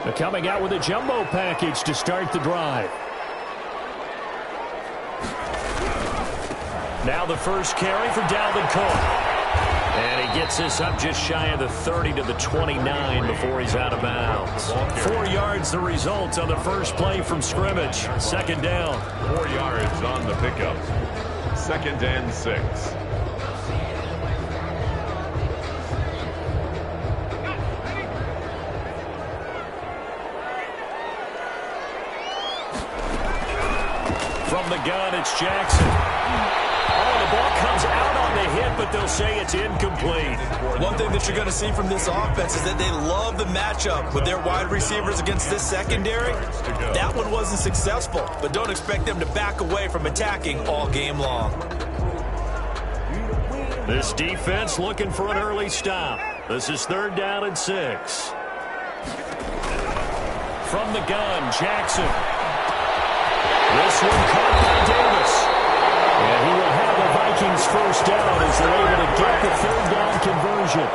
They're coming out with a jumbo package to start the drive. Now the first carry for Dalvin Cook. And he gets this up just shy of the 30 to the 29 before he's out of bounds. 4 yards the result on the first play from scrimmage. Second down. 4 yards on the pickup. 2nd and 6. From the gun, it's Jackson. Oh, the ball comes out on the hit, but they'll say it's incomplete. One thing that you're going to see from this offense is that they love the matchup with their wide receivers against this secondary. That one wasn't successful, but don't expect them to back away from attacking all game long. This defense looking for an early stop. This is 3rd down and 6. From the gun, Jackson. This one caught by Davis. And he will have the Vikings first down as they're able to get the 3rd down conversion.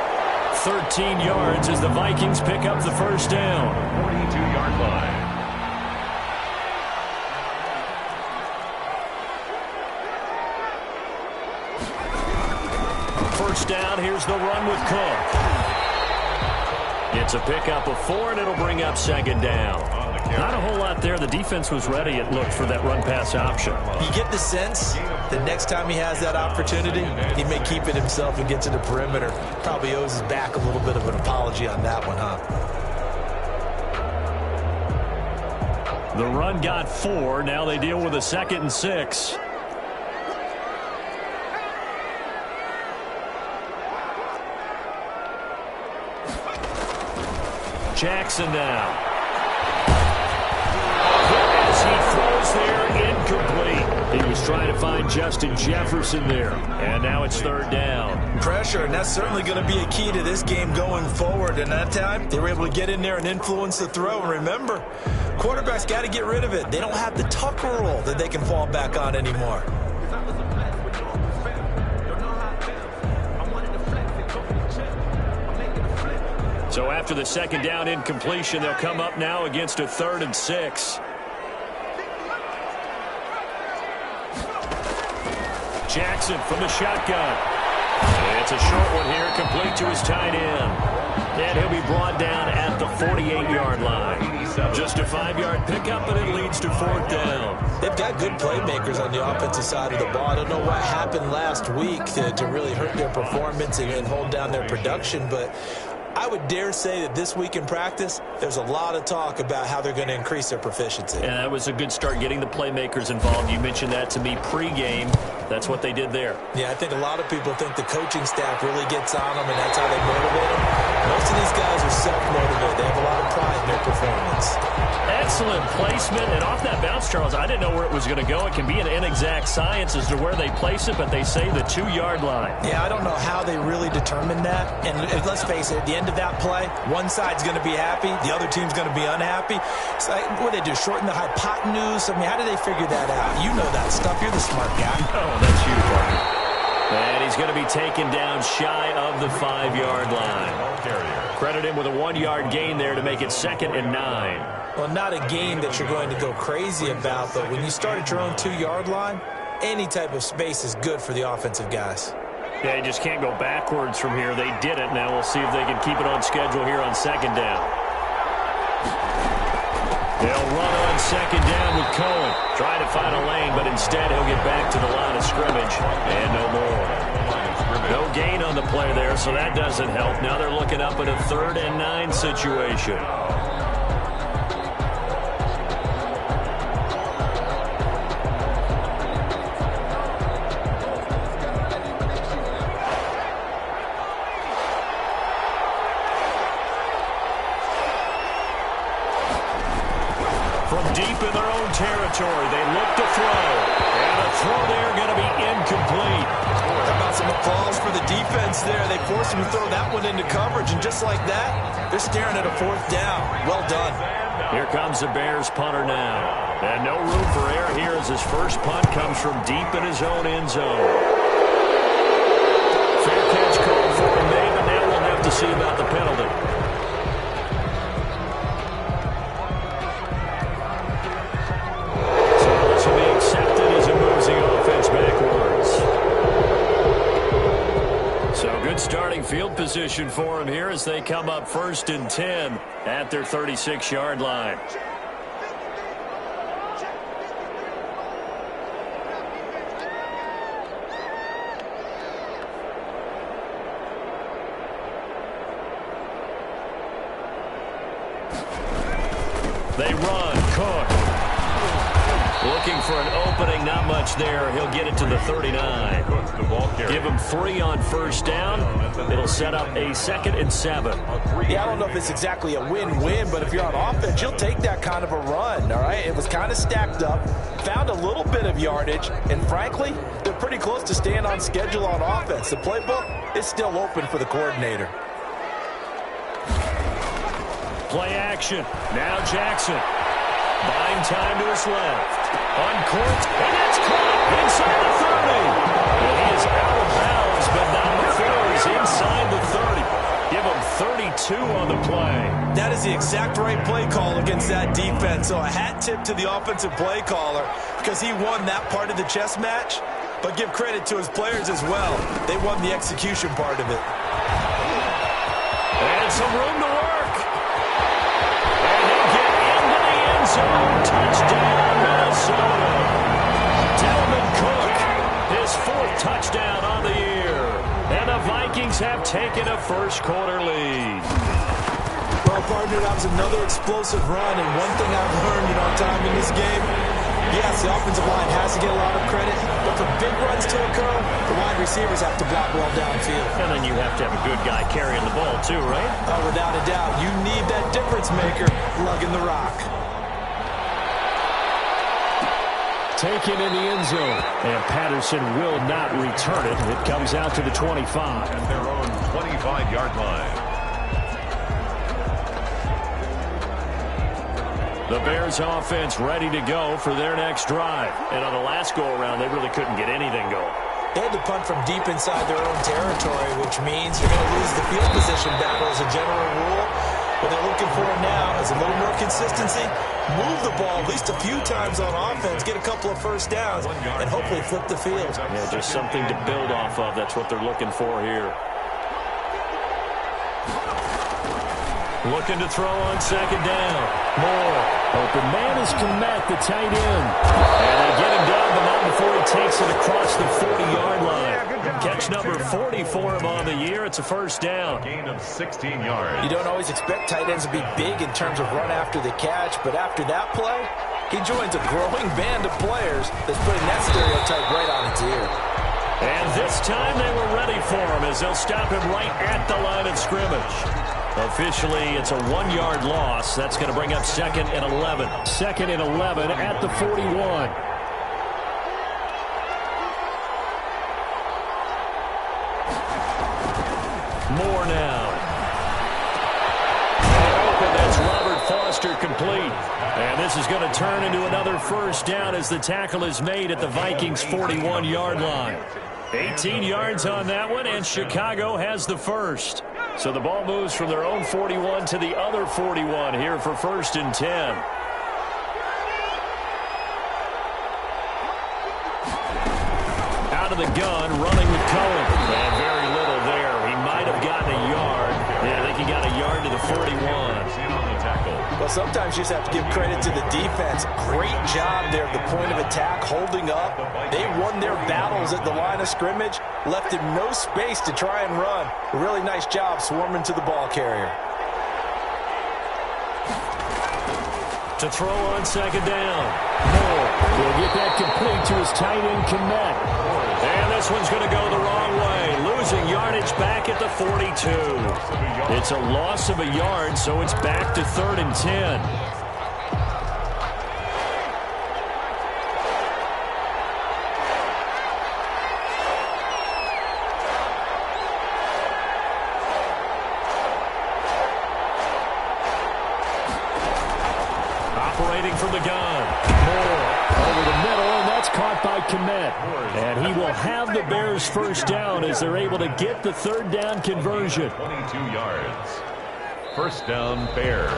13 yards as the Vikings pick up the first down. 42-yard line. First down, here's the run with Cook. It's a pickup of 4, and it'll bring up 2nd down. Not a whole lot there. The defense was ready, it looked, for that run-pass option. You get the sense the next time he has that opportunity, he may keep it himself and get to the perimeter. Probably owes his back a little bit of an apology on that one, huh? The run got 4. Now they deal with a 2nd and 6. Jackson now. As he throws there, incomplete. He was trying to find Justin Jefferson there. And now it's 3rd down. Pressure, and that's certainly going to be a key to this game going forward. And that time, they were able to get in there and influence the throw. And remember, quarterbacks got to get rid of it. They don't have the Tucker rule that they can fall back on anymore. So after the 2nd down incompletion, they'll come up now against a 3rd and 6. Jackson from the shotgun. It's a short one here, complete to his tight end. And he'll be brought down at the 48-yard line. Just a 5-yard pickup, and it leads to 4th down. They've got good playmakers on the offensive side of the ball. I don't know what happened last week to really hurt their performance and hold down their production, but I would dare say that this week in practice, there's a lot of talk about how they're going to increase their proficiency. And that was a good start, getting the playmakers involved. You mentioned that to me pregame. That's what they did there. Yeah, I think a lot of people think the coaching staff really gets on them, and that's how they motivate them. Most of these guys are self-motivated. They have a lot of pride in their performance. Excellent placement. And off that bounce, Charles, I didn't know where it was going to go. It can be an inexact science as to where they place it, but they say the 2-yard line. Yeah, I don't know how they really determine that. And let's face it, at the end of that play, one side's going to be happy, the other team's going to be unhappy. It's like, what do they do, shorten the hypotenuse? I mean, how do they figure that out? You know that stuff. You're the smart guy. Oh, that's you, partner. And he's going to be taken down shy of the 5-yard line. Credit him with a 1-yard gain there to make it 2nd and 9. Well, not a gain that you're going to go crazy about, but when you start at your own 2-yard line, any type of space is good for the offensive guys. Yeah, you just can't go backwards from here. They did it. Now we'll see if they can keep it on schedule here on 2nd down. They'll run on 2nd down with Cohen. Trying to find a lane, but instead he'll get back to the line of scrimmage. And no more. No gain on the play there, so that doesn't help. Now they're looking up at a 3rd and 9 situation. Deep in their own territory, they look to throw. And the throw there going to be incomplete. How about some applause for the defense there? They forced him to throw that one into coverage, and just like that, they're staring at a 4th down. Well done. Here comes the Bears punter now. And no room for error here as his first punt comes from deep in his own end zone. Fair catch called for him, but now we'll have to see about the penalty. starting field position for him here as they come up 1st and 10 at their 36-yard line. They run. Cook. Looking for an opening. Not much there. He'll get it to the 39. Give him 3 on 1st down. It'll set up a 2nd and 7. Yeah, I don't know if it's exactly a win-win, but if you're on offense, you'll take that kind of a run, all right? It was kind of stacked up, found a little bit of yardage, and frankly, they're pretty close to staying on schedule on offense. The playbook is still open for the coordinator. Play action. Now Jackson. Buying time to his left. On court, and that's caught inside the 30. And he is out of bounds, but not before he's inside the 30. Give him 32 on the play. That is the exact right play call against that defense. So a hat tip to the offensive play caller because he won that part of the chess match. But give credit to his players as well. They won the execution part of it. And some room to work. And he'll get into the end zone. Touchdown, Minnesota. Dalvin Cook, his 4th touchdown on the year. And the Vikings have taken a first-quarter lead. Well, partner, that was another explosive run. And one thing I've learned, time in this game, yes, the offensive line has to get a lot of credit, but for big runs to occur, the wide receivers have to block well downfield. And then you have to have a good guy carrying the ball too, right? Oh, without a doubt. You need that difference maker lugging the rock. Taken in the end zone. And Patterson will not return it. It comes out to the 25. At their own 25-yard line. The Bears offense ready to go for their next drive. And on the last go-around, they really couldn't get anything going. They had to punt from deep inside their own territory, which means you're going to lose the field position battle as a general rule. What they're looking for now is a little more consistency, move the ball at least a few times on offense, get a couple of first downs, and hopefully flip the field. Yeah, just something to build off of. That's what they're looking for here. Looking to throw on 2nd down. Moore. Open man is Kmet, the tight end. And they get him down, but not before he takes it across the 40-yard line. Catch number 40 for him on the year. It's a first down. Gain of 16 yards. You don't always expect tight ends to be big in terms of run after the catch, but after that play, he joins a growing band of players that's putting that stereotype right on its ear. And this time they were ready for him as they'll stop him right at the line of scrimmage. Officially, it's a 1-yard loss. That's going to bring up 2nd and 11. 2nd and 11 at the 41. Moore now. And open, that's Robert Foster complete. And this is going to turn into another first down as the tackle is made at the Vikings' 41-yard line. 18 yards on that one, and Chicago has the first. So the ball moves from their own 41 to the other 41 here for 1st and 10. Out of the gun, running with Cohen. And very little there. He might have gotten a yard. Yeah, I think he got a yard to the 41. Well, sometimes you just have to give credit to the defense. Great job there at the point of attack, holding up. They won their battles at the line of scrimmage, left him no space to try and run. A really nice job swarming to the ball carrier. To throw on 2nd down. Moore will get that complete to his tight end, Kmet. And this one's going to go the wrong way. Losing yardage back at the 42. It's a loss of a yard, so it's back to 3rd and 10. Operating from the gun. Moore over the middle, and that's caught by Kmet. And he will have the Bears first down as they're able to get the 3rd down conversion. 22 yards. First down, Bears.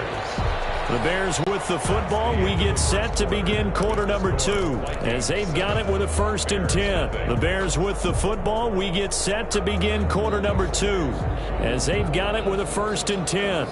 The Bears with the football. We get set to begin quarter number 2 as they've got it with a 1st and 10. The Bears with the football. We get set to begin quarter number 2 as they've got it with a 1st and 10.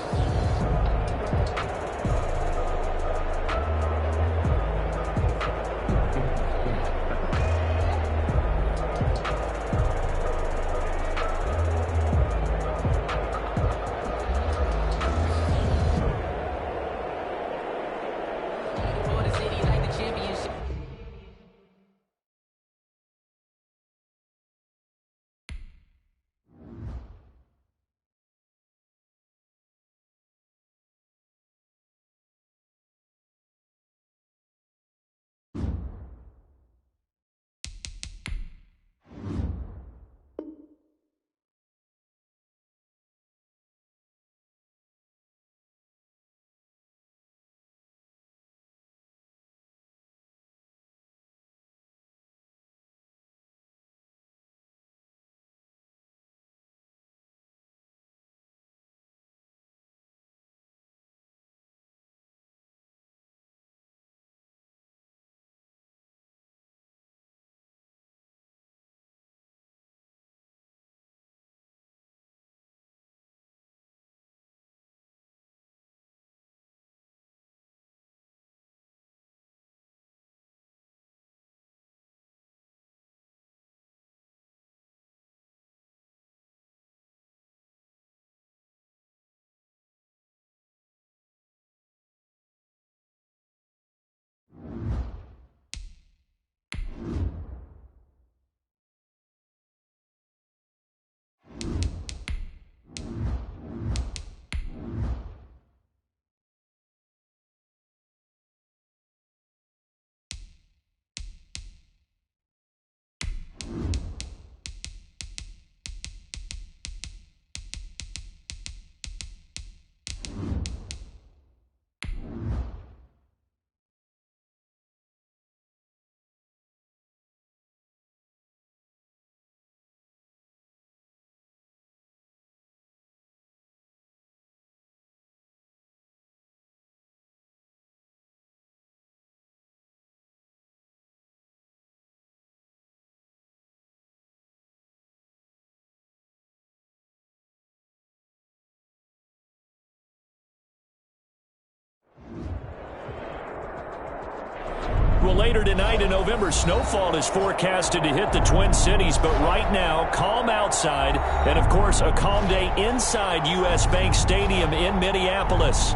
Well, later tonight in November, snowfall is forecasted to hit the Twin Cities, but right now, calm outside, and of course, a calm day inside U.S. Bank Stadium in Minneapolis.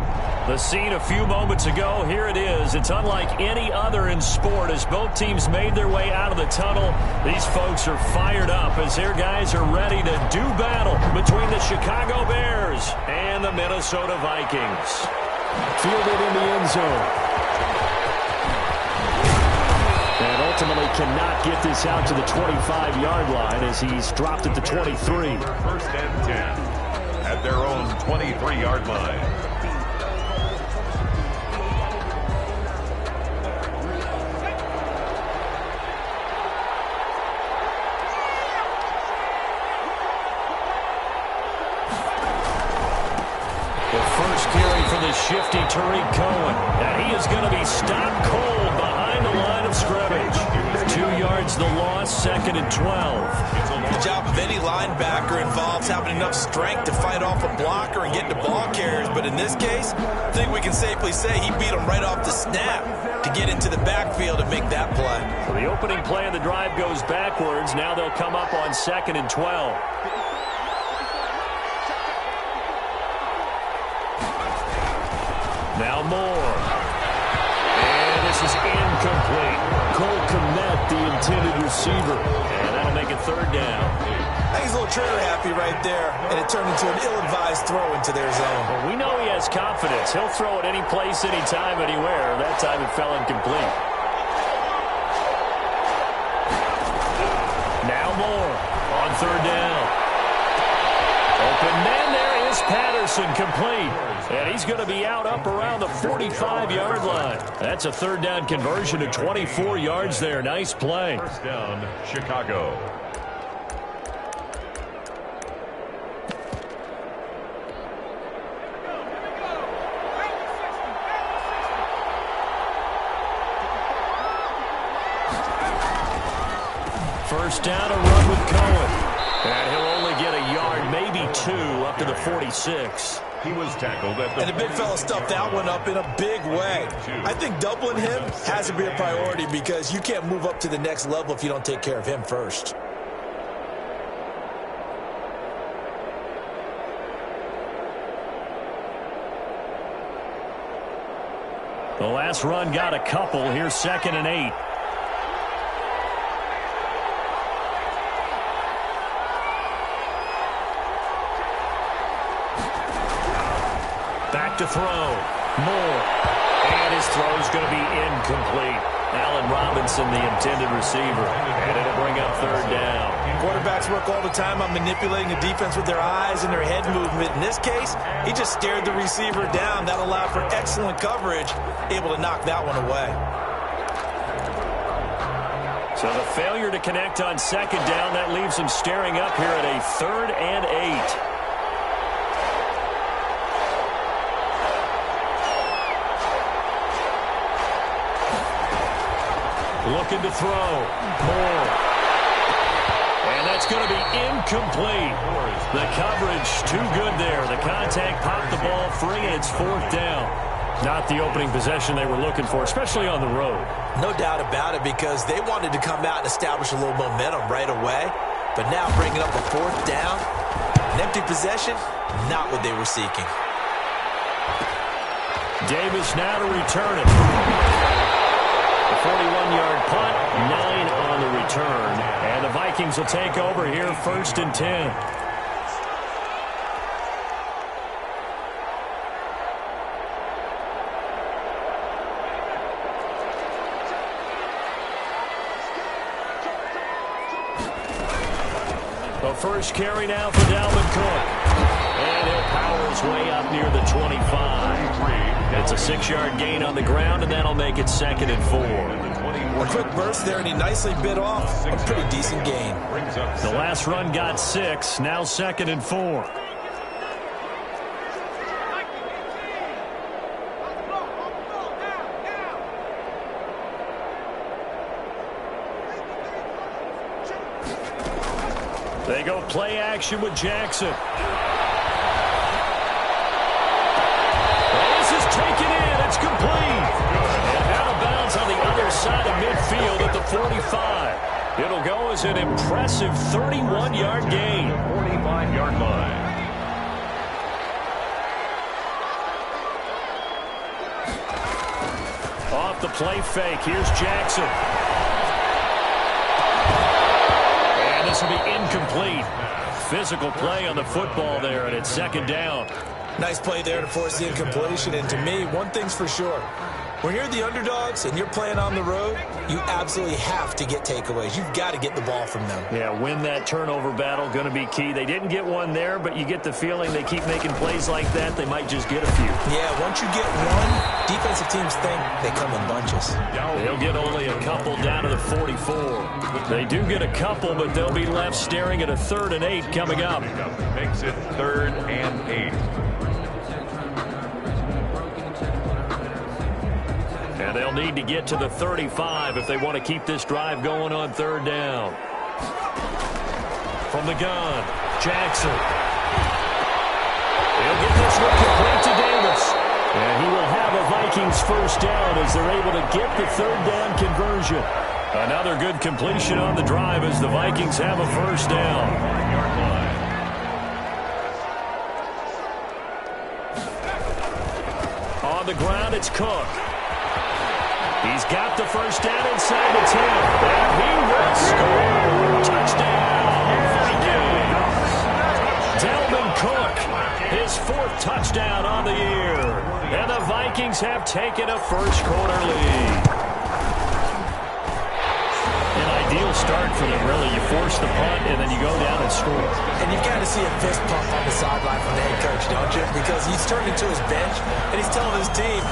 The scene a few moments ago, here it is. It's unlike any other in sport as both teams made their way out of the tunnel. These folks are fired up as their guys are ready to do battle between the Chicago Bears and the Minnesota Vikings. Fielded in the end zone. And ultimately cannot get this out to the 25-yard line as he's dropped at the 23. 1st and 10 at their own 23-yard line. The first carry for the shifty Tariq Cohen. And he is going to be stopped cold behind the line of scrimmage. 2 yards the loss, 2nd and 12. The job of any linebacker involves having enough strength to fight off a blocker and get to ball carriers. But in this case, I think we can safely say he beat him right off the snap to get into the backfield and make that play. So the opening play of the drive goes backwards. Now they'll come up on 2nd and 12. Now Moore. And this is incomplete. Cole Kmet, the intended receiver. And that'll make it 3rd down. I think he's a little trigger happy right there, and it turned into an ill-advised throw into their zone. Well, we know he has confidence. He'll throw it any place, anytime, anywhere. That time it fell incomplete. Now Moore on 3rd down. Open man, there is Patterson, complete. And he's going to be out up around the 45-yard line. That's a 3rd down conversion to 24 yards there. Nice play. 1st down, Chicago. First down, a run with Cohen. And he'll only get a yard, maybe 2, up to the 46. He was tackled at the... And the big fella stuffed that one up in a big way. I think doubling him has to be a priority because you can't move up to the next level if you don't take care of him first. The last run got a couple. Here's 2nd and 8. Back to throw. Moore. And his throw's going to be incomplete. Allen Robinson, the intended receiver. And it'll bring up 3rd down. Quarterbacks work all the time on manipulating the defense with their eyes and their head movement. In this case, he just stared the receiver down. That allowed for excellent coverage, able to knock that one away. So the failure to connect on 2nd down, that leaves him staring up here at a 3rd and 8. Looking to throw. Moore. And that's going to be incomplete. The coverage too good there. The contact popped the ball free, and it's 4th down. Not the opening possession they were looking for, especially on the road. No doubt about it, because they wanted to come out and establish a little momentum right away. But now bringing up a 4th down, an empty possession, not what they were seeking. Davis now to return it. A 41-yard punt, 9 on the return. And the Vikings will take over here, 1st and 10. The first carry now for Dalvin Cook. And he'll power his way up near the 25. It's a 6-yard gain on the ground, and that'll make it 2nd and 4. A quick burst there, and he nicely bit off a pretty decent gain. The last run got 6, now 2nd and 4. They go play action with Jackson. This is taken in. It's complete. And out of bounds on the other side of midfield at the 45. It'll go as an impressive 31-yard gain. 45-yard line. Off the play fake. Here's Jackson. This will be incomplete. Physical play on the football there, and it's 2nd down. Nice play there to force the incompletion. And to me, one thing's for sure. When you're the underdogs and you're playing on the road, you absolutely have to get takeaways. You've got to get the ball from them. Yeah, win that turnover battle, going to be key. They didn't get one there, but you get the feeling they keep making plays like that, they might just get a few. Yeah, once you get one, defensive teams think they come in bunches. They'll get only a couple down to the 44. They do get a couple, but they'll be left staring at a 3rd and 8 coming up. Makes it 3rd and 8. And they'll need to get to the 35 if they want to keep this drive going on 3rd down. From the gun, Jackson. He'll get this one complete to Davis. And he will have a Vikings first down as they're able to get the 3rd down conversion. Another good completion on the drive as the Vikings have a first down. On the ground, it's Cook. He's got the first down inside the 10. And he will score. Touchdown, Vikings. Dalvin Cook, his 4th touchdown on the year. And the Vikings have taken a first-quarter lead. An ideal start for them, really. You force the punt, and then you go down and score. And you've got to see a fist pump on the sideline from the head coach, don't you? Because he's turned into his bench, and he's telling his team,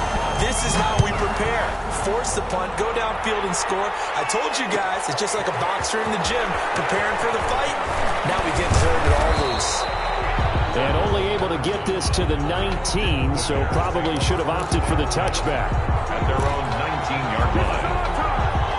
this is how we prepare. Force the punt, go downfield and score. I told you guys, it's just like a boxer in the gym preparing for the fight. Now we get to turn it all loose. And only able to get this to the 19, so probably should have opted for the touchback. At their own 19-yard line.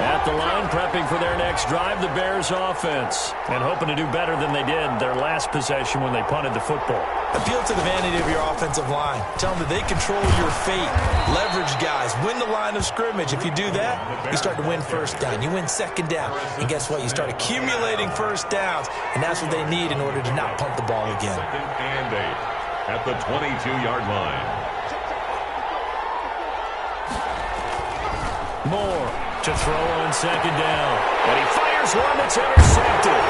At the line, prepping for their next drive, the Bears offense. And hoping to do better than they did their last possession when they punted the football. Appeal to the vanity of your offensive line. Tell them that they control your fate. Leverage guys. Win the line of scrimmage. If you do that, you start to win first down. You win second down. And guess what? You start accumulating first downs. And that's what they need in order to not punt the ball again. 2nd and 8 at the 22-yard line. Moore to throw on second down. And he fires one that's intercepted.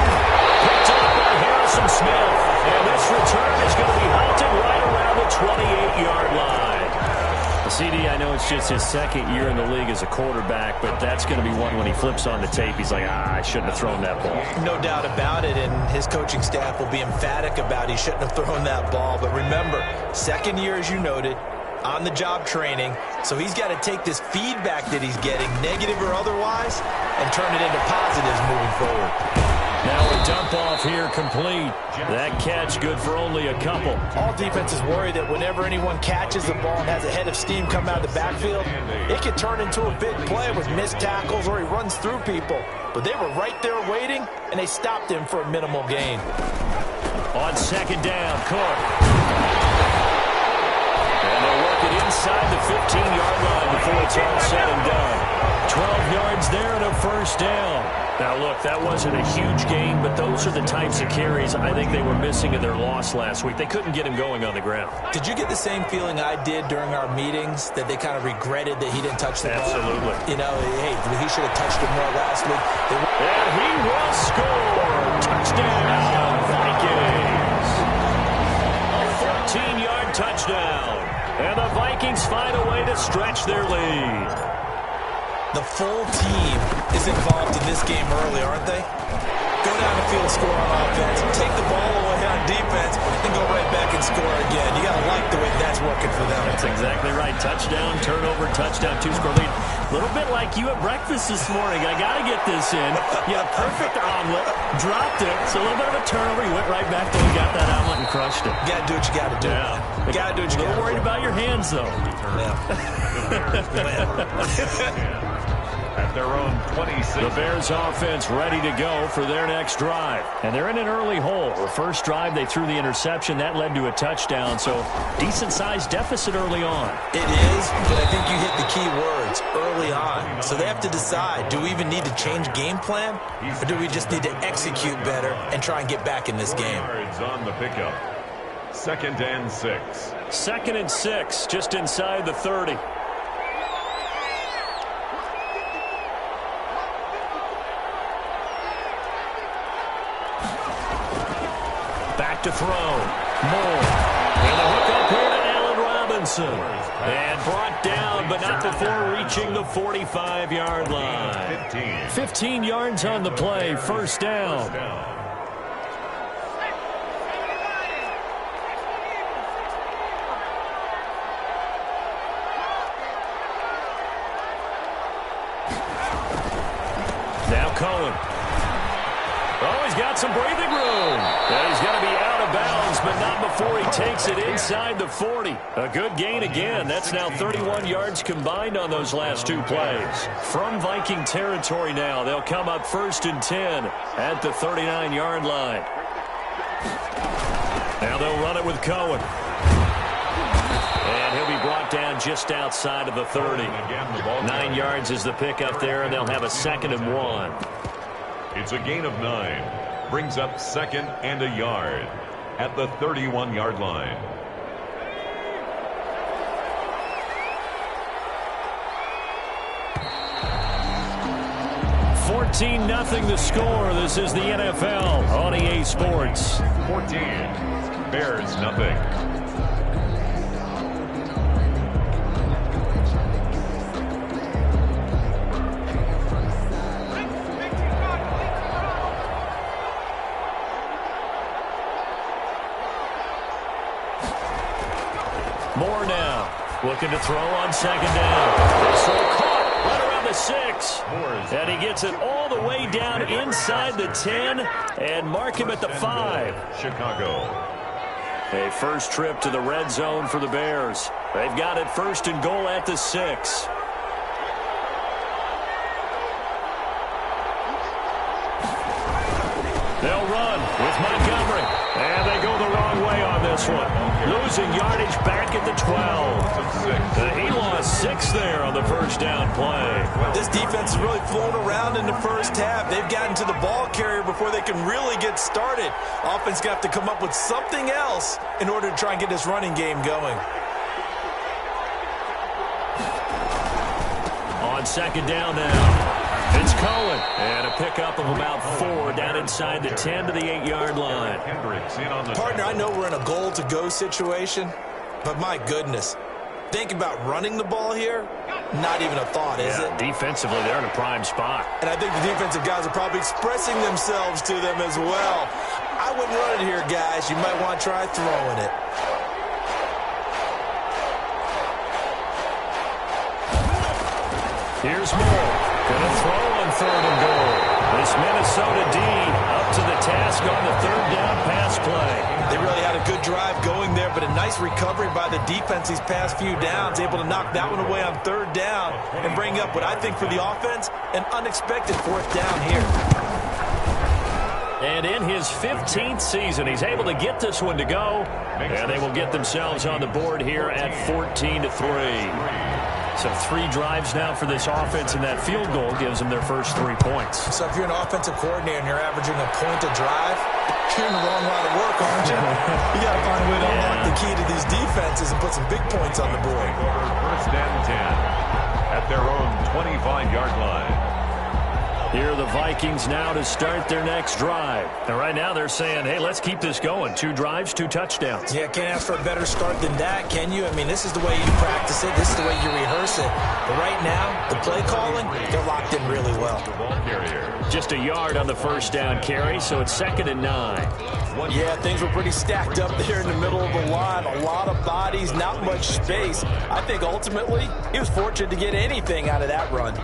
Picked up by Harrison Smith. And this return is going to be halted right around the 28-yard line. CD, I know it's just his second year in the league as a quarterback, but that's going to be one when he flips on the tape. He's like, I shouldn't have thrown that ball. No doubt about it, and his coaching staff will be emphatic about he shouldn't have thrown that ball. But remember, second year, as you noted, on-the-job training, so he's got to take this feedback that he's getting, negative or otherwise, and turn it into positives moving forward. Now a dump-off here complete. That catch good for only a couple. All defenses worry that whenever anyone catches the ball and has a head of steam come out of the backfield, it could turn into a big play with missed tackles or he runs through people. But they were right there waiting, and they stopped him for a minimal gain. On second down, Cook. And they'll work it inside the 15-yard line before it's all said and done. 12 yards there and a first down. Now, look, that wasn't a huge gain, but those are the types of carries I think they were missing in their loss last week. They couldn't get him going on the ground. Did you get the same feeling I did during our meetings, that they kind of regretted that he didn't touch the ball? Absolutely. You know, hey, he should have touched it more last week. And he will score. Touchdown, Vikings. A 14-yard touchdown. And the Vikings find a way to stretch their lead. The full team is involved in this game early, aren't they? Go down the field, score on offense, take the ball away on defense, and go right back and score again. You got to like the way that's working for them. That's exactly right. Touchdown, turnover, touchdown, two-score lead. A little bit like you at breakfast this morning. I got to get this in. You had a perfect omelet, dropped it. It's a little bit of a turnover. You went right back there and got that omelet and crushed it. You got to do what you got to do. Yeah. You got to do what you got to do. A little worried about your hands, though. Yeah. At their own 26. The Bears offense ready to go for their next drive. And they're in an early hole. The first drive, they threw the interception. That led to a touchdown, so decent-sized deficit early on. It is, but I think you hit the key words, early on. So they have to decide, do we even need to change game plan, or do we just need to execute better and try and get back in this game? Yards on the pickup. 2nd and 6. 2nd and 6, just inside the 30. Back to throw. Moore. And the hook up here to Allen Robinson. And brought down, but not before reaching the 45-yard line. 15 yards on the play. First down. Now Cohen. Oh, he's got some breathing room. And he's going to be out of bounds, but not before he takes it inside the 40. A good gain again. That's now 31 yards combined on those last two plays. From Viking territory now, they'll come up 1st and 10 at the 39-yard line. Now they'll run it with Cohen. And he'll be brought down just outside of the 30. 9 yards is the pickup there, and they'll have a 2nd and 1. It's a gain of 9. Brings up 2nd and a yard at the 31-yard line. $14-0 the score. This is the NFL on EA Sports. 14. Bears nothing. Moore now, looking to throw on 2nd down. This one caught right around the 6. And he gets it all the way down inside the 10 and mark him at the 5. Chicago. A first trip to the red zone for the Bears. They've got it 1st and goal at the 6. this one. Losing yardage back at the 12. He lost 6 there on the first down play. This defense is really flown around in the first half. They've gotten to the ball carrier before they can really get started. Offense got to come up with something else in order to try and get this running game going. On second down now. It's Cohen. And a pickup of about 4 down inside the 10 to the 8-yard line. Partner, I know we're in a goal-to-go situation, but my goodness, think about running the ball here. Not even a thought, is it? Defensively, they're in a prime spot. And I think the defensive guys are probably expressing themselves to them as well. I wouldn't run it here, guys. You might want to try throwing it. Here's Moore. Going to throw on 3rd and goal. This Minnesota D up to the task on the 3rd down pass play. They really had a good drive going there, but a nice recovery by the defense these past few downs, able to knock that one away on 3rd down and bring up what I think for the offense, an unexpected 4th down here. And in his 15th season, he's able to get this one to go, and they will get themselves on the board here at 14-3. So 3 drives now for this offense, and that field goal gives them their first 3 points. So if you're an offensive coordinator and you're averaging a point a drive, you're in the wrong line of work, aren't you? You got to find a way to unlock the key to these defenses and put some big points on the board. First and 10 at their own 25-yard line. Here are the Vikings now to start their next drive. And right now they're saying, hey, let's keep this going. 2 drives, 2 touchdowns. Yeah, can't ask for a better start than that, can you? I mean, this is the way you practice it. This is the way you rehearse it. But right now, the play calling, they're locked in really well. Just a yard on the first down carry, so it's 2nd and 9. Yeah, things were pretty stacked up there in the middle of the line. A lot of bodies, not much space. I think ultimately he was fortunate to get anything out of that run.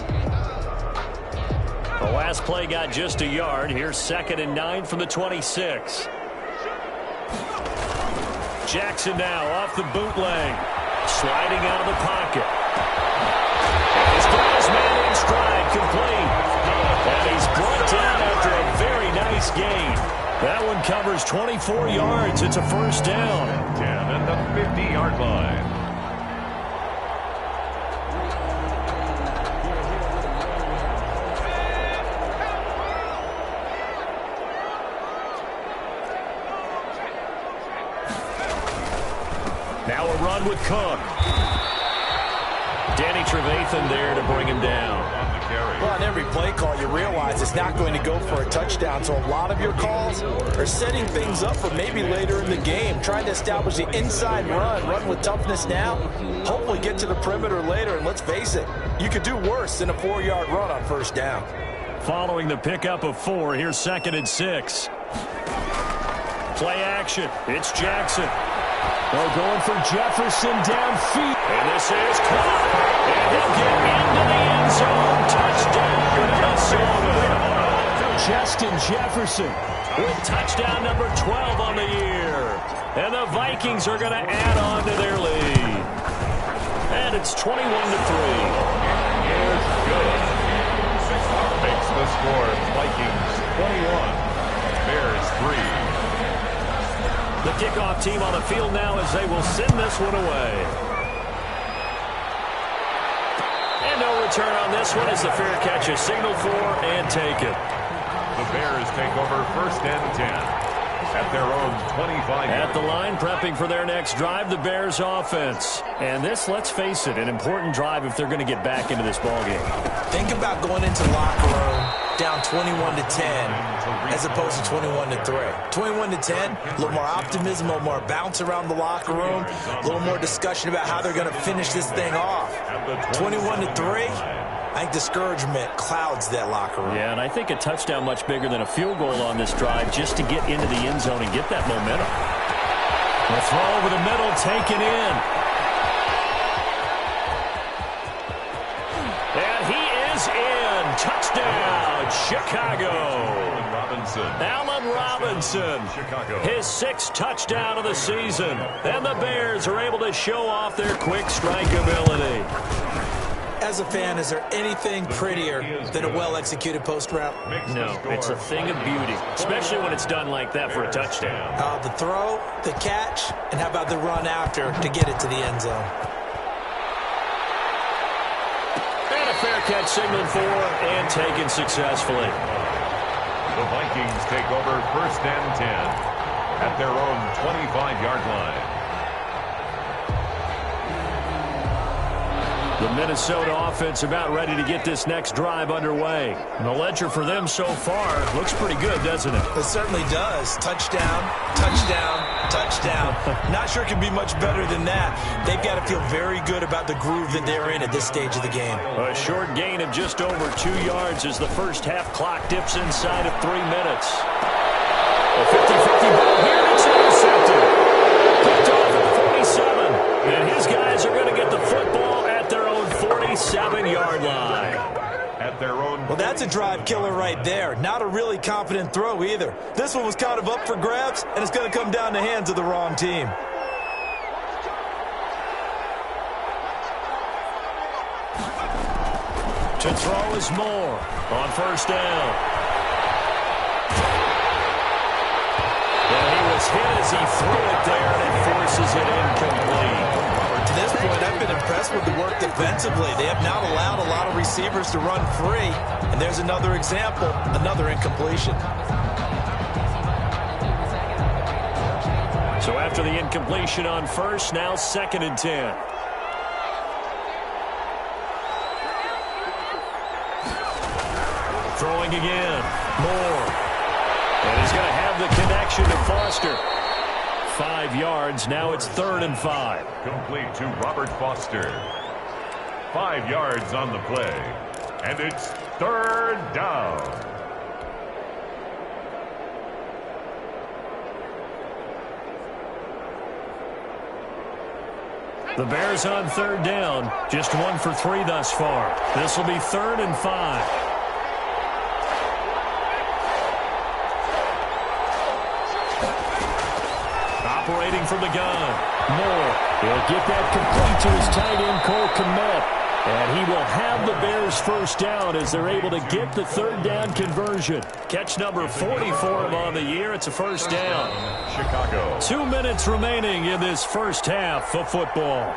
The last play got just a yard. Here's 2nd and 9 from the 26. Jackson now off the bootleg. Sliding out of the pocket. He's got his man in stride, complete. And he's brought down after a very nice gain. That one covers 24 yards. It's a first down. 10 at the 50-yard line. Now a run with Cook. Danny Trevathan there to bring him down. Well, on every play call, you realize it's not going to go for a touchdown. So a lot of your calls are setting things up for maybe later in the game, trying to establish the inside run with toughness now, hopefully get to the perimeter later. And let's face it, you could do worse than a 4-yard run on first down. Following the pickup of 4, here's 2nd and 6. Play action. It's Jackson. They're going for Jefferson downfield. And this is caught. And he'll get into the end zone. Touchdown, Minnesota. Justin Jefferson with touchdown number 12 on the year. And the Vikings are going to add on to their lead. And it's 21-3. Here's good. Makes the score Vikings 21, Bears 3. The kickoff team on the field now as they will send this one away. And no return on this one as the fair catch is signaled for and taken. The Bears take over 1st and 10 at their own 25. At the line, prepping for their next drive, the Bears offense. And this, let's face it, an important drive if they're going to get back into this ballgame. Think about going into the locker room down 21-10 as opposed to 21-3. 21-10, a little more optimism, a little more bounce around the locker room, a little more discussion about how they're going to finish this thing off. 21-3, I think discouragement clouds that locker room. Yeah, and I think a touchdown much bigger than a field goal on this drive just to get into the end zone and get that momentum. The throw over the middle, taken in. And he is in. Touchdown, Chicago. Allen Robinson, his 6th touchdown of the season. And the Bears are able to show off their quick strike ability. As a fan, is there anything prettier than a well-executed post route? No, it's a thing of beauty, especially when it's done like that for a touchdown. The throw, the catch, and how about the run after to get it to the end zone? And a fair catch signaled for and taken successfully. The Vikings take over 1st and 10 at their own 25-yard line. The Minnesota offense about ready to get this next drive underway. And the ledger for them so far looks pretty good, doesn't it? It certainly does. Touchdown, touchdown, touchdown. Not sure it can be much better than that. They've got to feel very good about the groove that they're in at this stage of the game. A short gain of just over 2 yards as the first half clock dips inside of 3 minutes. A 50-50 ball here. It's intercepted. Picked off at the 47. And his guys are going to get the football at their own 47-yard line. At their own. Well, that's a drive killer right there. Not a really confident throw either. This one was kind of up for grabs, and it's going to come down the hands of the wrong team. To throw is Moore on 1st down. And he was hit as he threw it there, and it forces it incomplete. To this point, I've been impressed with the work defensively. They have not allowed a lot of receivers to run free. And there's another example, another incompletion. So after the incompletion on 1st, now 2nd and 10. Throwing again. Moore. And he's going to have the connection to Foster. 5 yards. Now it's 3rd and 5. Complete to Robert Foster. 5 yards on the play. And it's 3rd down. The Bears on 3rd down. Just 1 for 3 thus far. This will be 3rd and 5. Operating from the gun. Moore. He'll get that complete to his tight end, Cole Kmet. And he will have the Bears 1st down as they're able to get the 3rd down conversion. Catch number 40 for him on the year. It's a 1st down. Chicago. 2 minutes remaining in this first half of football.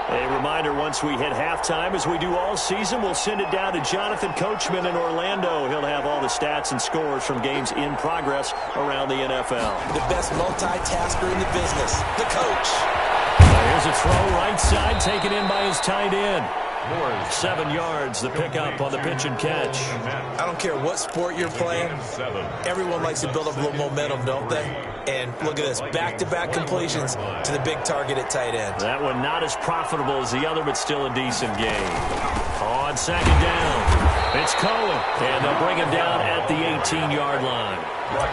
A reminder, once we hit halftime, as we do all season, we'll send it down to Jonathan Coachman in Orlando. He'll have all the stats and scores from games in progress around the NFL. The best multitasker in the business, the coach. Here's a throw right side, taken in by his tight end. 7 yards, the pickup on the pitch and catch. I don't care what sport you're playing. Everyone likes to build up a little momentum, don't they? And look at this, back-to-back completions to the big target at tight end. That one not as profitable as the other, but still a decent game. On 2nd down, it's Cohen, and they'll bring him down at the 18-yard line.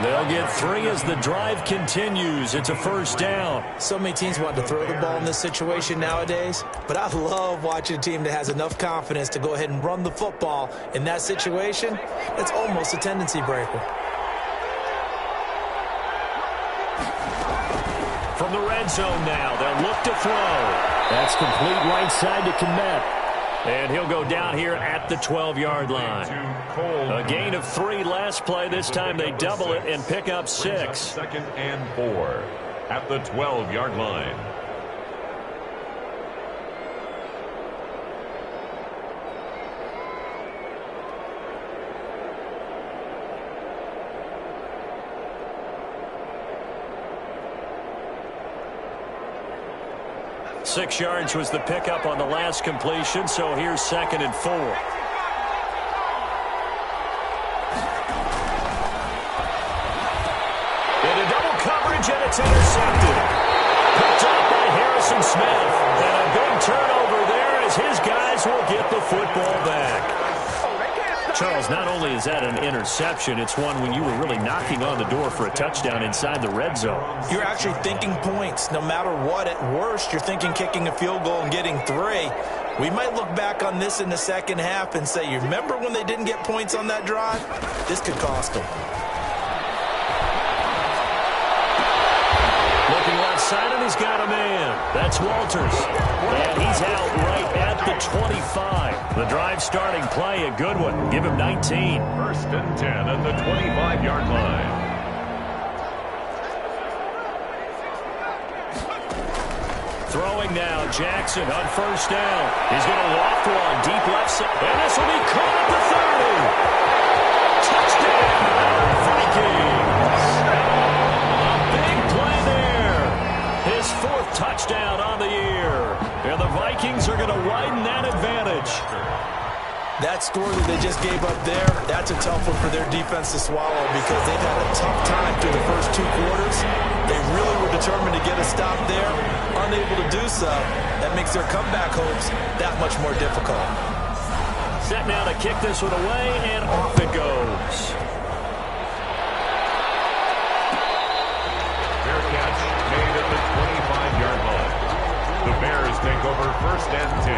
They'll get 3 as the drive continues. It's a 1st down. So many teams want to throw the ball in this situation nowadays, but I love watching a team that has enough confidence to go ahead and run the football. In that situation, it's almost a tendency breaker. From the red zone now, they'll look to throw. That's complete right side to Kmet. And he'll go down here at the 12-yard line. A gain of 3 last play. This time they double it and pick up 6. 2nd and 4 at the 12-yard line. Six yards was the pickup on the last completion, so here's 2nd and 4. Into double coverage, and it's intercepted. Picked up by Harrison Smith. And a big turnover there as his guys will get the football back. Charles, not only is that an interception, it's one when you were really knocking on the door for a touchdown inside the red zone. You're actually thinking points. No matter what, at worst, you're thinking kicking a field goal and getting 3. We might look back on this in the second half and say, you remember when they didn't get points on that drive? This could cost them. Looking left outside, and he's got a man. That's Walters. And he's out right at the 25. The drive starting play, a good one. Give him 19. 1st and 10 at the 25-yard line. Throwing now, Jackson on 1st down. He's going to loft one deep left side. And this will be caught at the 30. Touchdown, Vikings. Big play there. His 4th touchdown on the year. And the Vikings are going to widen that advantage. That score that they just gave up there, that's a tough one for their defense to swallow because they've had a tough time through the first 2 quarters. They really were determined to get a stop there. Unable to do so, that makes their comeback hopes that much more difficult. Set now to kick this one away, and off it goes. Fair catch made at the 25-yard line. The Bears take over 1st and 10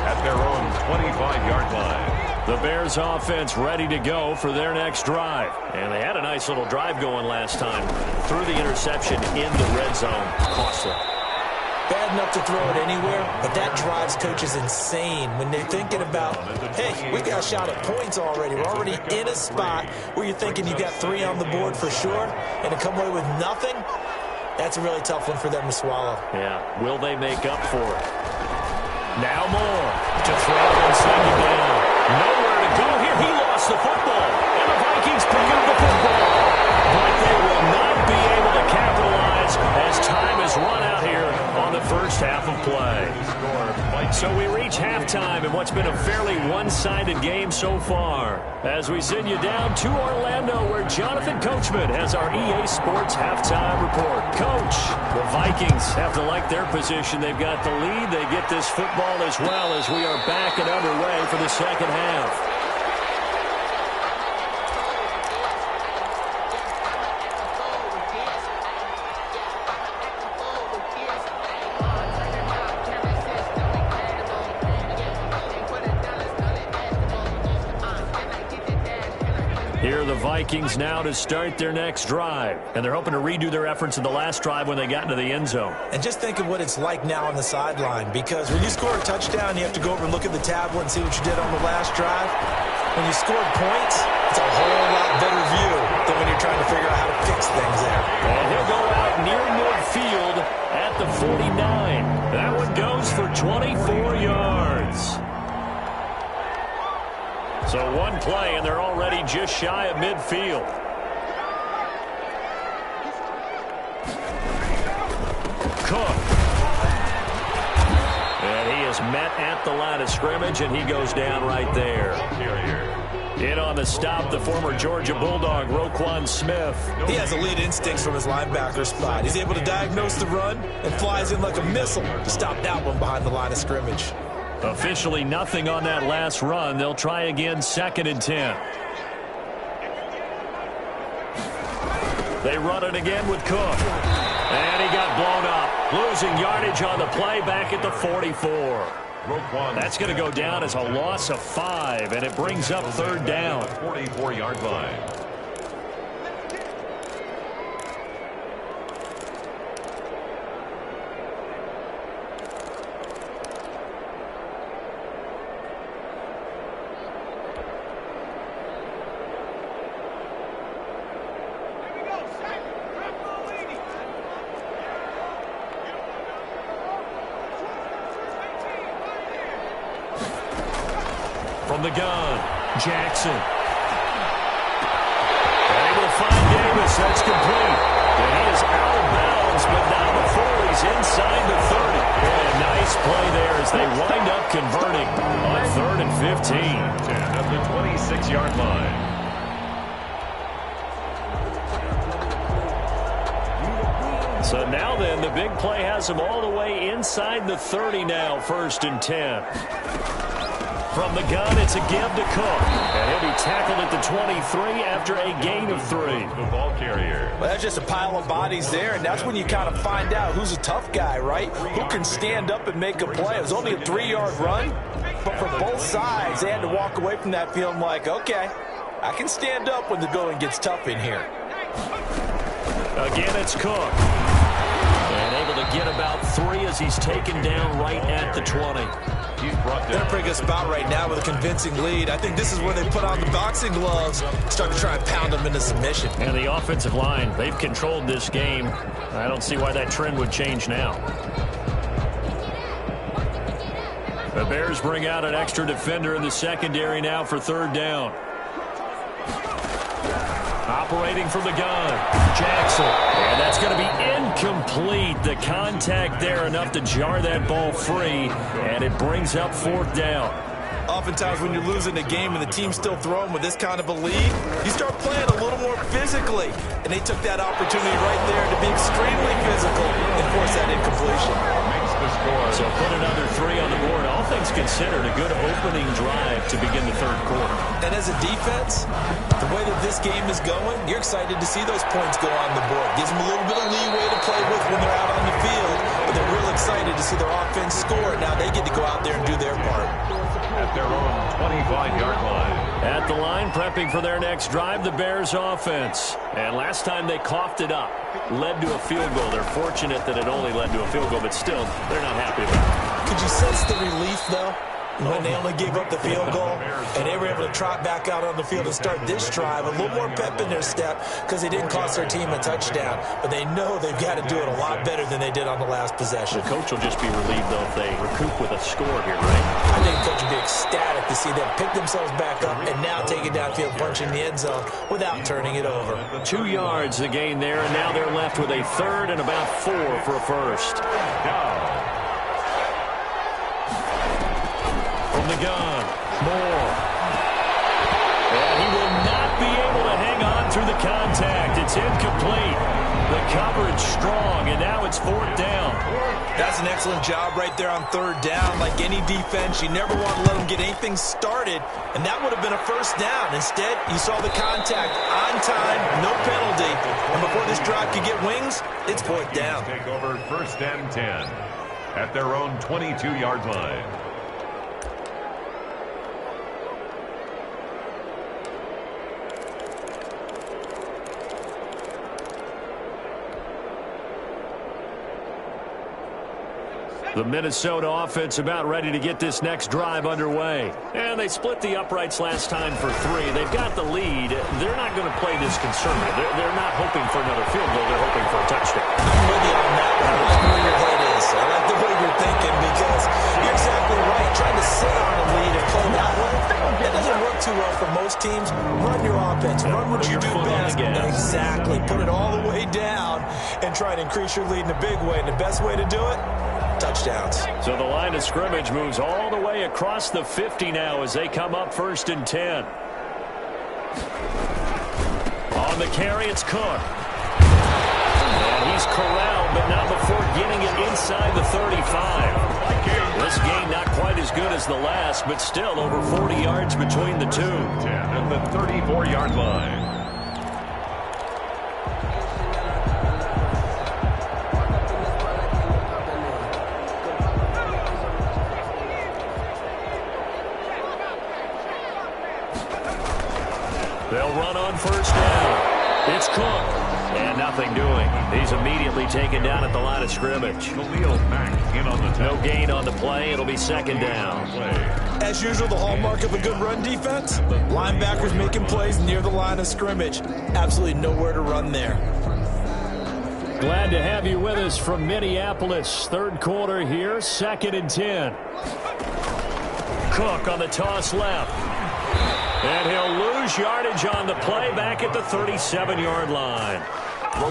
at their own 25-yard line. The Bears offense ready to go for their next drive. And they had a nice little drive going last time. Threw the interception in the red zone. Costly. Bad enough to throw it anywhere, but that drives coaches insane when they're thinking about, hey, we got a shot at points already. We're already in a spot where you're thinking you got 3 on the board for sure, and to come away with nothing, that's a really tough one for them to swallow. Yeah, will they make up for it? Now Moore to throw on 2nd down. Nowhere to go here. He lost the football. And the Vikings pick up the football. But they will not be able to capitalize as time has run out here on the first half of play. So we reach halftime in what's been a fairly one-sided game so far. As we send you down to Orlando, where Jonathan Coachman has our EA Sports halftime report. Coach, the Vikings have to like their position. They've got the lead. They get this football as well as we are back and underway for the second half. Here are the Vikings now to start their next drive. And they're hoping to redo their efforts in the last drive when they got into the end zone. And just think of what it's like now on the sideline, because when you score a touchdown, you have to go over and look at the tablet and see what you did on the last drive. When you scored points, it's a whole lot better view than when you're trying to figure out how to fix things there. And he'll go out near midfield at the 49. That one goes for 24 yards. So one play, and they're already just shy of midfield. Cook. And he is met at the line of scrimmage, and he goes down right there. In on the stop, the former Georgia Bulldog, Roquan Smith. He has elite instincts from his linebacker spot. He's able to diagnose the run and flies in like a missile to stop that one behind the line of scrimmage. Officially nothing on that last run. They'll try again, 2nd and 10. They run it again with Cook. And he got blown up. Losing yardage on the play back at the 44. That's going to go down as a loss of 5, and it brings up 3rd down. 44-yard line. From the gun, Jackson. And able to find Davis. That's complete. And he is out of bounds, but not before he's inside the 30. And a nice play there as they wind up converting on 3rd and 15. 10 at the 26-yard line. So now then, the big play has him all the way inside the 30 now, 1st and 10. From the gun, it's a give to Cook. And he'll be tackled at the 23 after a gain of 3. The ball carrier. Well, that's just a pile of bodies there, and that's when you kind of find out who's a tough guy, right? Who can stand up and make a play. It was only a 3-yard run, but for both sides, they had to walk away from that feeling like, okay, I can stand up when the going gets tough in here. Again, it's Cook. And to get about 3 as he's taken down right at the 20. They're in a pretty good spot right now with a convincing lead. I think this is where they put on the boxing gloves, start to try and pound them into submission. And the offensive line, they've controlled this game. I don't see why that trend would change now. The Bears bring out an extra defender in the secondary now for 3rd down. Operating from the gun, Jackson. And that's going to be incomplete. The contact there enough to jar that ball free, and it brings up 4th down. Oftentimes when you're losing a game and the team's still throwing with this kind of a lead, you start playing a little more physically. And they took that opportunity right there to be extremely physical and force that incompletion. Makes the score. So put another 3 on the board. All things considered, a good opening drive to begin the 3rd quarter. And as a defense, the way that this game is going, you're excited to see those points go on the board. Gives them a little bit of leeway to play with when they're out on the field. But they're real excited to see their offense score. Now they get to go out there and do their part. At their own 25-yard line. At the line, prepping for their next drive, the Bears offense. And last time they coughed it up, led to a field goal. They're fortunate that it only led to a field goal, but still, they're not happy about it. Could you sense the relief, though, when they only gave up the field goal and they were able to trot back out on the field and start this drive? A little more pep in their step because they didn't cost their team a touchdown. But they know they've got to do it a lot better than they did on the last possession. The coach will just be relieved, though, if they recoup with a score here, right? I think the coach would be ecstatic to see them pick themselves back up and now take it downfield, punching the end zone without turning it over. 2 yards the gain there, and now they're left with a 3rd and about 4 for a first. From the gun, Moore. And he will not be able to hang on through the contact. It's incomplete. The coverage strong, and now it's 4th down. That's an excellent job right there on 3rd down. Like any defense, you never want to let them get anything started, and that would have been a first down. Instead, you saw the contact on time, no penalty, and before this drive could get wings, it's 4th down. Take over 1st and 10 at their own 22-yard line. The Minnesota offense about ready to get this next drive underway. And they split the uprights last time for 3. They've got the lead. They're not going to play this conservative. They're not hoping for another field goal. They're hoping for a touchdown. I'm with you on that one. I like where your head is. I like the way you're thinking because you're exactly right. Trying to sit on a lead and play that way, that doesn't work too well for most teams. Run your offense. Run what you do best. Exactly. Put it all the way down and try to increase your lead in a big way. And the best way to do it, touchdowns. So the line of scrimmage moves all the way across the 50 now as they come up 1st and 10. On the carry, it's Cook. And he's corralled, but not before getting it inside the 35. This game not quite as good as the last, but still over 40 yards between the two. 10 at the 34-yard line. They'll run on 1st down. It's Cook. And nothing doing. He's immediately taken down at the line of scrimmage. Khalil Mack in on the No gain on the play. It'll be 2nd down. As usual, the hallmark of a good run defense, linebackers making plays near the line of scrimmage. Absolutely nowhere to run there. Glad to have you with us from Minneapolis. 3rd quarter here, 2nd and 10. Cook on the toss left. And he'll lose yardage on the play back at the 37-yard line.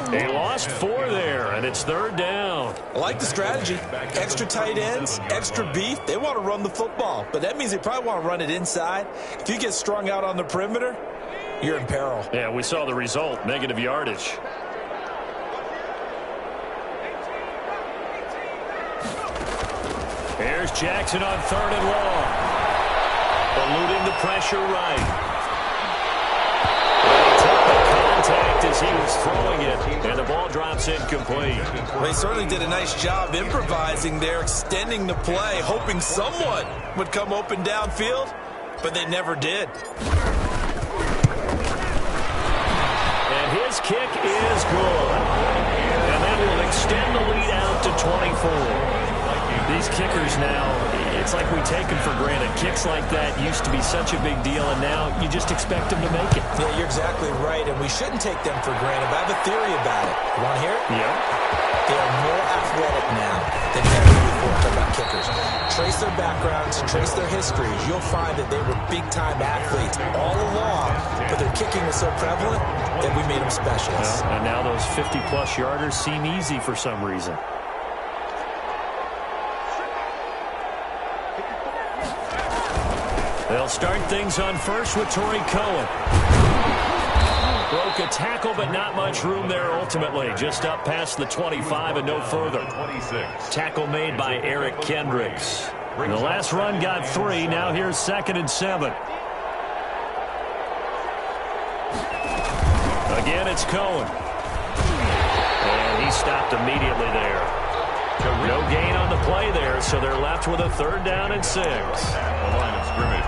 They lost 4 there, and it's 3rd down. I like the strategy. Extra tight ends, extra beef. They want to run the football, but that means they probably want to run it inside. If you get strung out on the perimeter, you're in peril. Yeah, we saw the result, negative yardage. Here's Jackson on 3rd and long. Eluding the pressure right. And he took the contact as he was throwing it, and the ball drops incomplete. Well, he certainly did a nice job improvising there, extending the play, hoping someone would come open downfield, but they never did. And his kick is good. And that will extend the lead out to These kickers now, it's like we take them for granted. Kicks like that used to be such a big deal, and now you just expect them to make it. Yeah, you're exactly right, and we shouldn't take them for granted, but I have a theory about it. You want to hear it? Yeah. They are more athletic now than ever before. Talking about kickers. Trace their backgrounds, trace their histories. You'll find that they were big-time athletes all along, but their kicking was so prevalent that we made them specialists. Well, and now those 50-plus yarders seem easy for some reason. They'll start things on first with Tariq Cohen. Broke a tackle, but not much room there ultimately. Just up past the 25 and no further. 26. Tackle made by Eric Kendricks. The last run got 3. Now here's 2nd and 7. Again, it's Cohen. And he stopped immediately there. No gain on the play there, so they're left with a 3rd down and 6. At the line of scrimmage.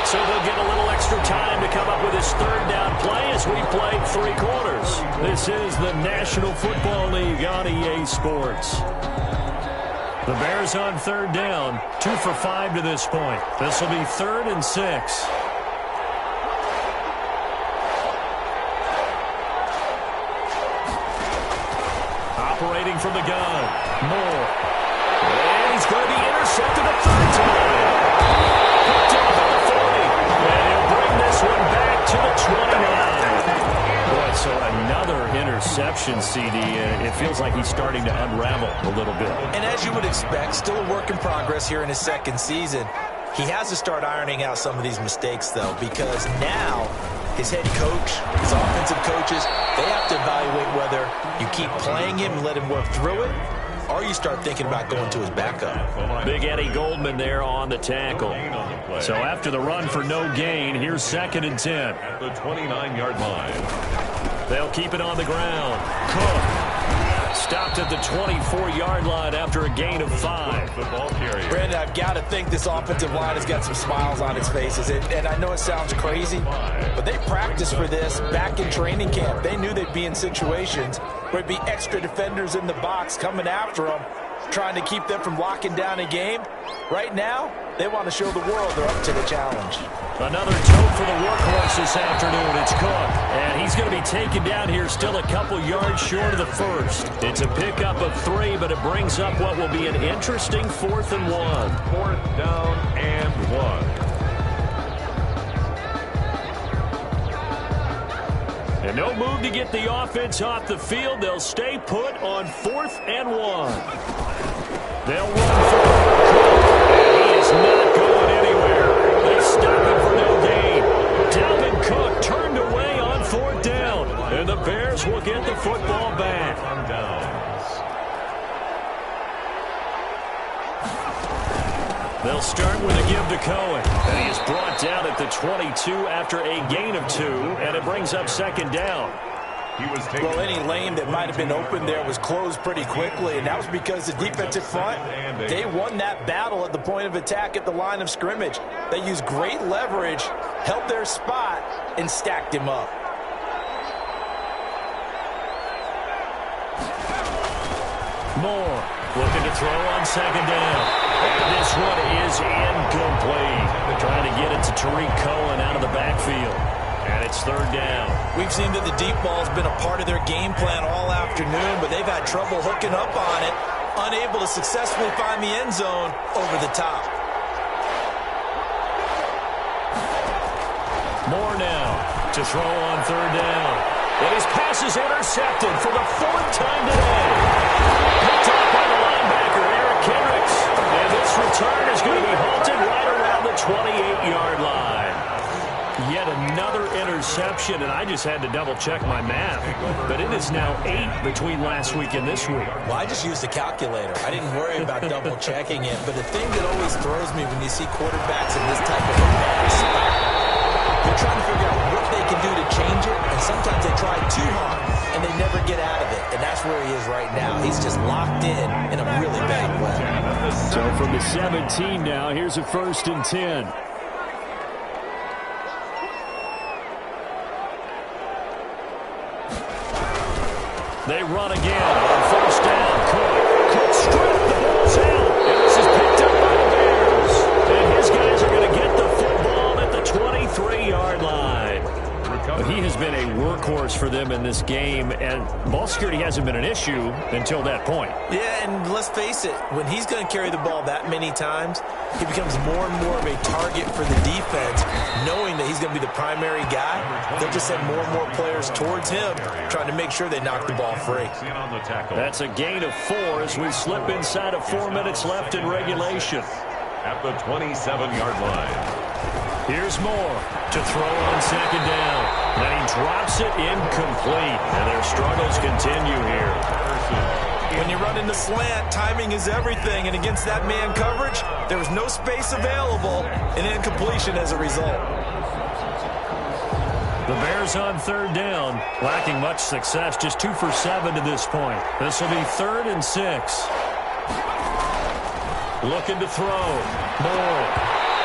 So they'll get a little extra time to come up with his 3rd down play as we played 3 quarters. This is the National Football League on EA Sports. The Bears on 3rd down, 2 for 5 to this point. This will be 3rd and 6. Operating from the gun, Moore. And he's going to be intercepted a 3rd time. Picked up on the 40. And he'll bring this one back to the 29. Boy, so another interception, CD. It feels like he's starting to unravel a little bit. And as you would expect, still a work in progress here in his 2nd season. He has to start ironing out some of these mistakes, though, because now his head coach, his offensive coaches, they have to evaluate whether you keep playing him and let him work through it, or you start thinking about going to his backup. Big Eddie Goldman there on the tackle. So after the run for no gain, here's 2nd and 10. At the 29-yard line. They'll keep it on the ground. Cook stopped at the 24-yard line after a gain of 5. Football carrier. Brandon, I've got to think this offensive line has got some smiles on its faces. And I know it sounds crazy, but they practiced for this back in training camp. They knew they'd be in situations where it'd be extra defenders in the box coming after them, trying to keep them from locking down a game. Right now, they want to show the world they're up to the challenge. Another tote for the workhorse this afternoon. It's Cook. And he's going to be taken down here still a couple yards short of the 1st. It's a pickup of 3, but it brings up what will be an interesting 4th and 1. 4th down and 1. And no move to get the offense off the field. They'll stay put on 4th and 1. They'll run for He is not going anywhere. They stop him for no gain. Dalvin Cook turned away on 4th down. And the Bears will get the football back. On downs. They'll start with a give to Cohen. And he is brought down at the 22 after a gain of 2. And it brings up 2nd down. Well, any lane that might have been open there was closed pretty quickly, and that was because the defensive front, they won that battle at the point of attack at the line of scrimmage. They used great leverage, held their spot, and stacked him up. Moore looking to throw on 2nd down. And this one is incomplete. They're trying to get it to Tariq Cohen out of the backfield. And it's 3rd down. We've seen that the deep ball's been a part of their game plan all afternoon, but they've had trouble hooking up on it, unable to successfully find the end zone over the top. Moore now to throw on 3rd down. And his pass is intercepted for the 4th time today. Picked up by the linebacker, Eric Kendricks. And this return is going to be halted right around the 28-yard line. Yet another interception, and I just had to double-check my math. But it is now 8 between last week and this week. Well, I just used the calculator. I didn't worry about double-checking it. But the thing that always throws me when you see quarterbacks in this type of a bad spot, they're trying to figure out what they can do to change it, and sometimes they try too hard, and they never get out of it. And that's where he is right now. He's just locked in a really bad way. So from the 17 now, here's a 1st and 10. They run again on 1st down. Cook straight 23-yard line. He has been a workhorse for them in this game, and ball security hasn't been an issue until that point. Yeah, and let's face it, when he's going to carry the ball that many times, he becomes more and more of a target for the defense, knowing that he's going to be the primary guy. They'll just send more and more players towards him, trying to make sure they knock the ball free. That's a gain of 4 as we slip inside of 4 minutes left in regulation. At the 27-yard line. Here's Moore to throw on second down. And he drops it incomplete. And their struggles continue here. When you run in the slant, timing is everything. And against that man coverage, there was no space available. And incompletion as a result. The Bears on third down, lacking much success. Just 2 for 7 to this point. This will be 3rd and 6. Looking to throw. Moore.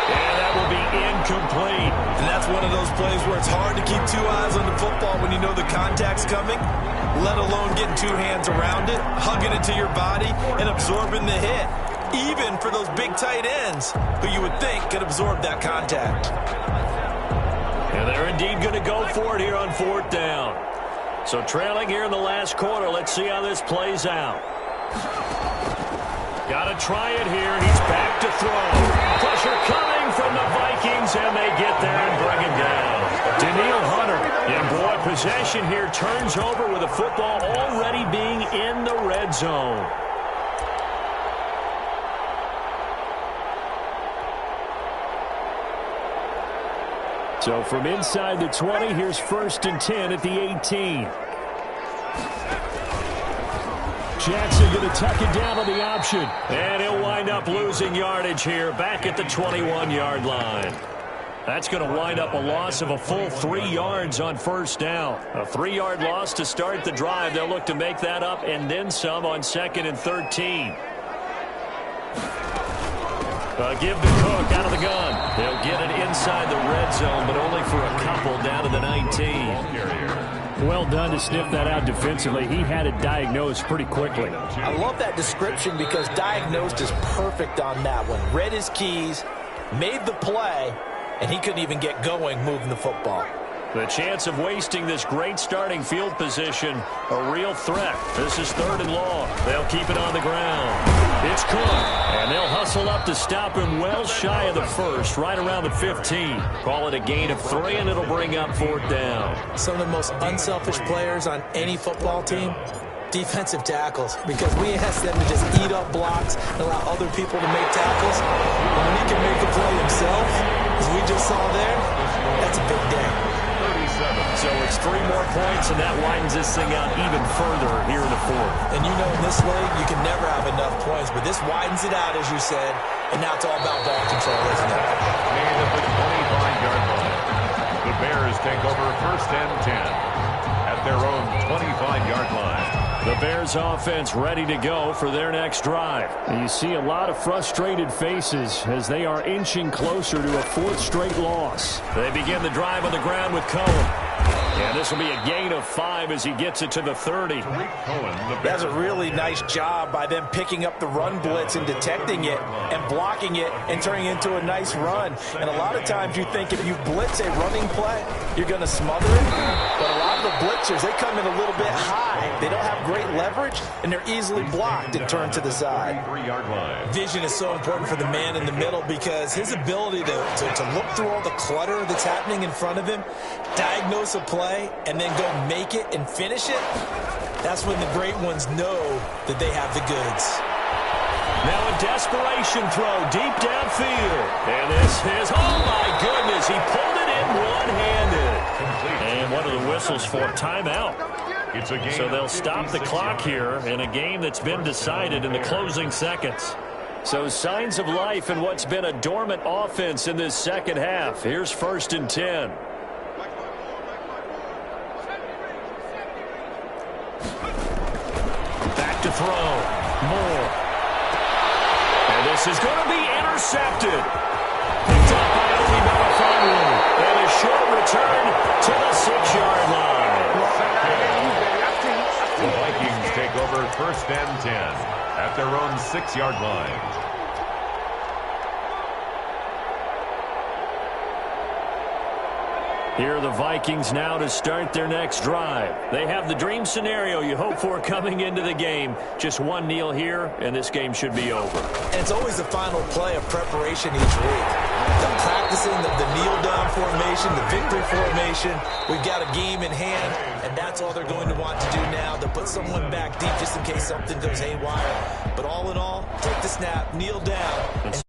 And that will be incomplete. And that's one of those plays where it's hard to keep 2 eyes on the football when you know the contact's coming, let alone getting 2 hands around it, hugging it to your body, and absorbing the hit, even for those big tight ends who you would think could absorb that contact. And they're indeed going to go for it here on 4th down. So trailing here in the last quarter, let's see how this plays out. Got to try it here. He's back to throw. Pressure coming from the Vikings, and they get there and bring him down. Danielle Hunter, and boy, possession here turns over with the football already being in the red zone. So from inside the 20, here's 1st and 10 at the 18. Jackson going to tuck it down on the option. And he'll wind up losing yardage here back at the 21-yard line. That's going to wind up a loss of a full 3 yards on 1st down. A 3-yard loss to start the drive. They'll look to make that up and then some on 2nd and 13. Give the Cook out of the gun. They'll get it inside the red zone, but only for a couple down to the 19. Well done to sniff that out defensively. He had it diagnosed pretty quickly. I love that description because diagnosed is perfect on that one. Read his keys, made the play, and he couldn't even get going moving the football. The chance of wasting this great starting field position, a real threat. This is 3rd and long. They'll keep it on the ground. It's Cook, and they'll hustle up to stop him well shy of the 1st, right around the 15. Call it a gain of 3, and it'll bring up 4th down. Some of the most unselfish players on any football team, defensive tackles, because we ask them to just eat up blocks and allow other people to make tackles. And when he can make a play himself, as we just saw there, that's a big down. So it's 3 more points, and that widens this thing out even further here in the 4th. And you know, in this league, you can never have enough points, but this widens it out, as you said, and now it's all about ball control, isn't it? Made at the 25-yard line. The Bears take over 1st and 10 at their own 25-yard line. The Bears offense ready to go for their next drive. And you see a lot of frustrated faces as they are inching closer to a 4th straight loss. They begin the drive on the ground with Cohen. And this will be a gain of 5 as he gets it to the 30. That's a really nice job by them picking up the run blitz and detecting it and blocking it and turning it into a nice run. And a lot of times you think if you blitz a running play, you're going to smother it. But a lot of the blitzers, they come in a little bit high. They don't have great leverage, and they're easily blocked and turned to the side. Vision is so important for the man in the middle because his ability to look through all the clutter that's happening in front of him, diagnose a play, and then go make it and finish it, that's when the great ones know that they have the goods. Now a desperation throw deep downfield. And this is, oh my goodness, he pulled it in one-handed. And one of the whistles for timeout. So they'll stop the clock here in a game that's been decided in the closing seconds. So signs of life in what's been a dormant offense in this second half. Here's 1st and 10. Back to throw. Moore. And this is going to be intercepted. Picked up by Obi Melifonwu. And a short return to the 6-yard line. The Vikings take over 1st and 10 at their own 6-yard line. Here are the Vikings now to start their next drive. They have the dream scenario you hope for coming into the game. Just one kneel here, and this game should be over. And it's always the final play of preparation each week. The practicing of the kneel-down formation, the victory formation. We've got a game in hand, and that's all they're going to want to do now. They'll put someone back deep just in case something goes haywire. But all in all, take the snap, kneel down, and